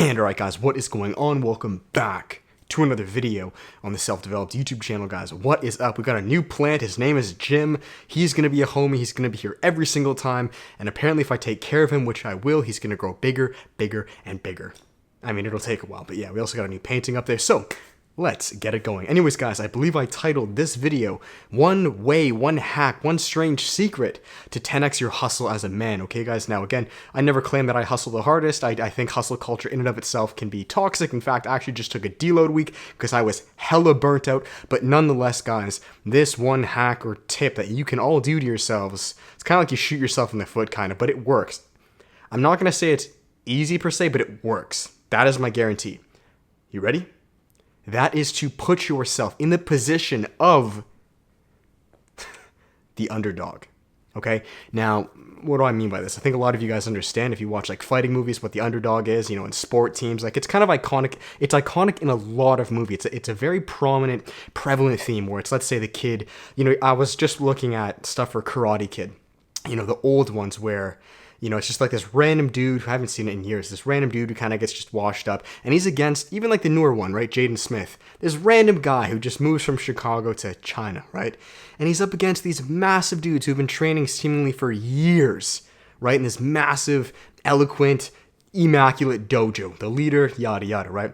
And alright guys, what is going on? Welcome back to another video on the Self-Developed YouTube channel, guys. What is up? We got a new plant. His name is Jim. He's going to be a homie. He's going to be here every single time. And apparently if I take care of him, which I will, he's going to grow bigger, bigger, and bigger. I mean, it'll take a while, but yeah, we also got a new painting up there. So let's get it going. Anyways, guys, I believe I titled this video, One Way, One Hack, One Strange Secret to 10x Your Hustle as a Man. Okay, guys, now again, I never claim that I hustle the hardest. I think hustle culture in and of itself can be toxic. In fact, I actually just took a deload week because I was hella burnt out. But nonetheless, guys, this one hack or tip that you can all do to yourselves, it's kind of like you shoot yourself in the foot, kind of, but it works. I'm not going to say it's easy per se, but it works. That is my guarantee. You ready? That is to put yourself in the position of the underdog, okay? Now, what do I mean by this? I think a lot of you guys understand if you watch like fighting movies what the underdog is, you know, in sport teams. Like, it's kind of iconic. It's iconic in a lot of movies. It's a very prominent, prevalent theme where it's, let's say the kid, you know, I was just looking at stuff for Karate Kid, you know, the old ones where, you know, it's just like this random dude who I haven't seen it in years. This random dude who kind of gets just washed up. And he's against, even like the newer one, right? Jaden Smith. This random guy who just moves from Chicago to China, right? And he's up against these massive dudes who've been training seemingly for years, right? In this massive, eloquent, immaculate dojo. The leader, yada, yada, right?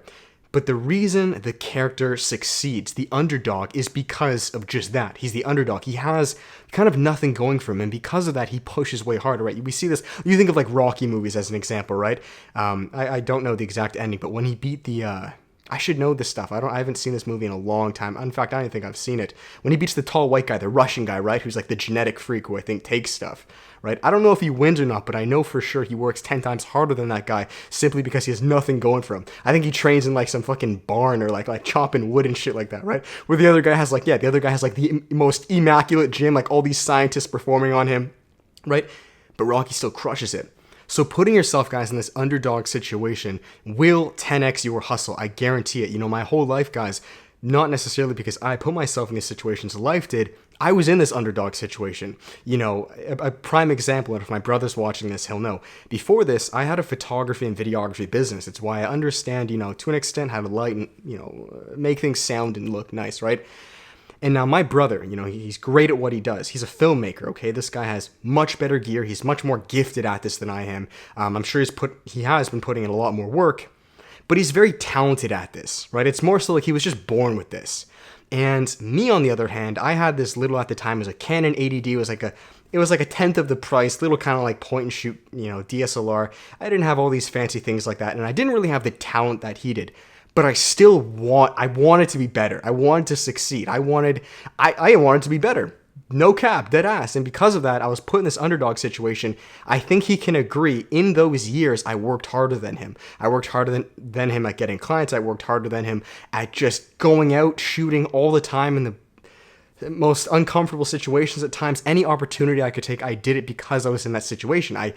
But the reason the character succeeds, the underdog, is because of just that. He's the underdog. He has kind of nothing going for him, and because of that, he pushes way harder, right? We see this, you think of like Rocky movies as an example, right? I don't know the exact ending, but when he beat the, I should know this stuff. I haven't seen this movie in a long time. In fact, I don't think I've seen it. When he beats the tall white guy, the Russian guy, right? Who's like the genetic freak who I think takes stuff, right? I don't know if he wins or not, but I know for sure he works 10 times harder than that guy simply because he has nothing going for him. I think he trains in like some fucking barn or like chopping wood and shit like that, right? Where the other guy has like, yeah, the other guy has like the most immaculate gym, like all these scientists performing on him, right? But Rocky still crushes it. So putting yourself, guys, in this underdog situation will 10x your hustle. I guarantee it. You know, my whole life, guys, not necessarily because I put myself in these situations, life did. I was in this underdog situation. You know, a prime example, and if my brother's watching this, he'll know. Before this, I had a photography and videography business. It's why I understand, you know, to an extent how to light and, you know, make things sound and look nice, right? And now my brother, you know, he's great at what he does. He's a filmmaker, okay? This guy has much better gear. He's much more gifted at this than I am. I'm sure he has been putting in a lot more work, but he's very talented at this, right? It's more so like he was just born with this. And me, on the other hand, I had this little, at the time, it was a Canon 80D. It was like a tenth of the price, little kind of like point and shoot, you know, DSLR. I didn't have all these fancy things like that, and I didn't really have the talent that he did. But I wanted to be better. I wanted to succeed. I wanted to be better. No cap, dead ass. And because of that, I was put in this underdog situation. I think he can agree, in those years, I worked harder than him. I worked harder than him at getting clients. I worked harder than him at just going out, shooting all the time in the most uncomfortable situations at times. Any opportunity I could take, I did it because I was in that situation. I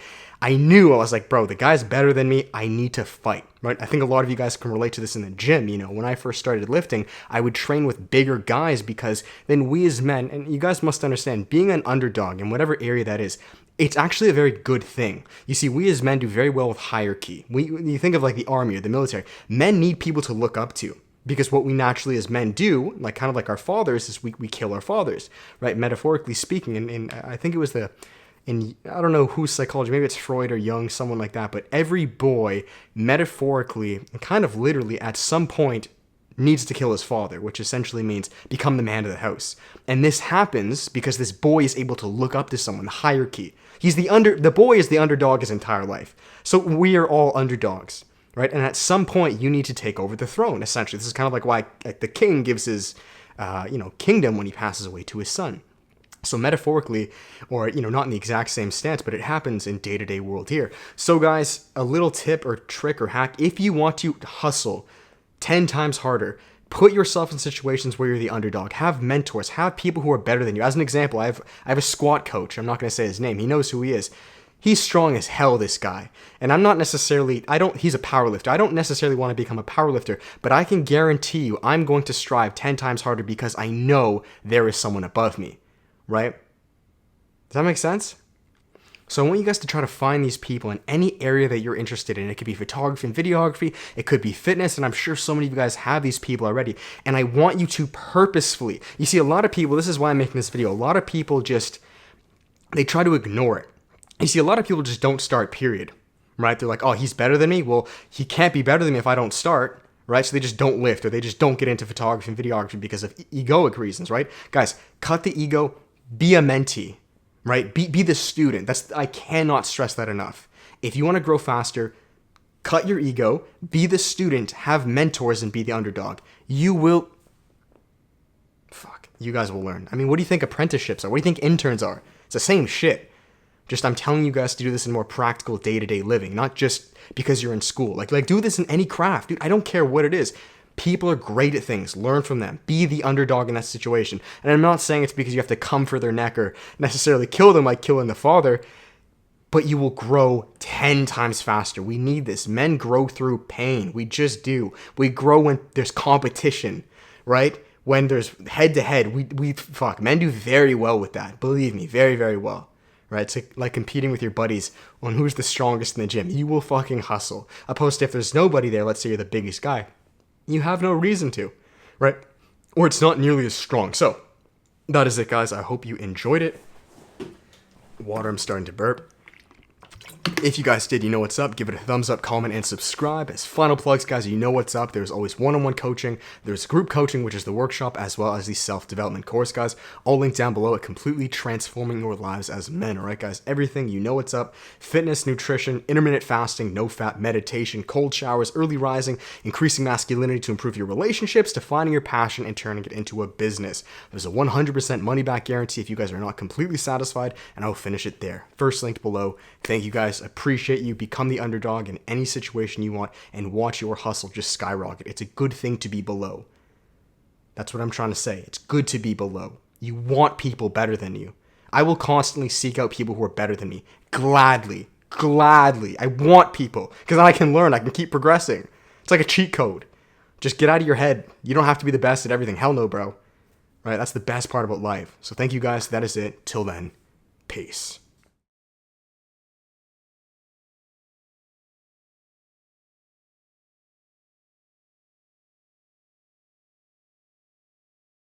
knew, I was like, bro, the guy's better than me. I need to fight, right? I think a lot of you guys can relate to this in the gym. You know, when I first started lifting, I would train with bigger guys because then we as men, and you guys must understand, being an underdog in whatever area that is, it's actually a very good thing. You see, we as men do very well with hierarchy. You think of like the army or the military. Men need people to look up to. Because what we naturally as men do, like kind of like our fathers, is we kill our fathers, right? Metaphorically speaking, and I think it was I don't know whose psychology, maybe it's Freud or Jung, someone like that, but every boy, metaphorically, and kind of literally, at some point, needs to kill his father, which essentially means become the man of the house. And this happens because this boy is able to look up to someone, the hierarchy. The boy is the underdog his entire life. So we are all underdogs. Right? And at some point, you need to take over the throne, essentially. This is kind of like why the king gives his, kingdom when he passes away to his son. So metaphorically, or, you know, not in the exact same stance, but it happens in day-to-day world here. So guys, a little tip or trick or hack, if you want to hustle 10 times harder, put yourself in situations where you're the underdog. Have mentors. Have people who are better than you. As an example, I have a squat coach. I'm not going to say his name. He knows who he is. He's strong as hell, this guy. And I'm not necessarily, he's a powerlifter. I don't necessarily want to become a powerlifter, but I can guarantee you I'm going to strive 10 times harder because I know there is someone above me, right? Does that make sense? So I want you guys to try to find these people in any area that you're interested in. It could be photography and videography. It could be fitness. And I'm sure so many of you guys have these people already. And I want you to purposefully, you see, a lot of people, this is why I'm making this video. A lot of people just, they try to ignore it. You see, a lot of people just don't start, period. Right? They're like, oh, he's better than me. Well, he can't be better than me if I don't start. Right? So they just don't lift, or they just don't get into photography and videography because of egoic reasons, right? Guys, cut the ego, be a mentee. Right? Be the student. I cannot stress that enough. If you want to grow faster, cut your ego, be the student, have mentors, and be the underdog. You will... Fuck. You guys will learn. I mean, what do you think apprenticeships are? What do you think interns are? It's the same shit. Just I'm telling you guys to do this in more practical day-to-day living, not just because you're in school. Like do this in any craft. Dude, I don't care what it is. People are great at things. Learn from them. Be the underdog in that situation. And I'm not saying it's because you have to come for their neck or necessarily kill them like killing the father, but you will grow 10 times faster. We need this. Men grow through pain. We just do. We grow when there's competition, right? When there's head-to-head. Men do very well with that. Believe me, very, very well. Right? It's like competing with your buddies on who's the strongest in the gym. You will fucking hustle. Opposed to if there's nobody there, let's say you're the biggest guy. You have no reason to, right? Or it's not nearly as strong. So, that is it, guys. I hope you enjoyed it. Water, I'm starting to burp. If you guys did, you know what's up. Give it a thumbs up, comment, and subscribe. As final plugs, guys, you know what's up. There's always one-on-one coaching. There's group coaching, which is the workshop, as well as the self-development course, guys. All linked down below at completely transforming your lives as men, all right, guys? Everything, you know what's up. Fitness, nutrition, intermittent fasting, no-fat, meditation, cold showers, early rising, increasing masculinity to improve your relationships, defining your passion, and turning it into a business. There's a 100% money-back guarantee if you guys are not completely satisfied, and I'll finish it there. First linked below. Thank you, guys. Appreciate you. Become the underdog in any situation you want and watch your hustle just skyrocket. It's a good thing to be below. That's what I'm trying to say. It's good to be below. You want people better than you. I will constantly seek out people who are better than me. Gladly. I want people because then I can learn. I can keep progressing. It's like a cheat code. Just get out of your head. You don't have to be the best at everything. Hell no, bro. Right? That's the best part about life. So thank you, guys. That is it. Till then, peace.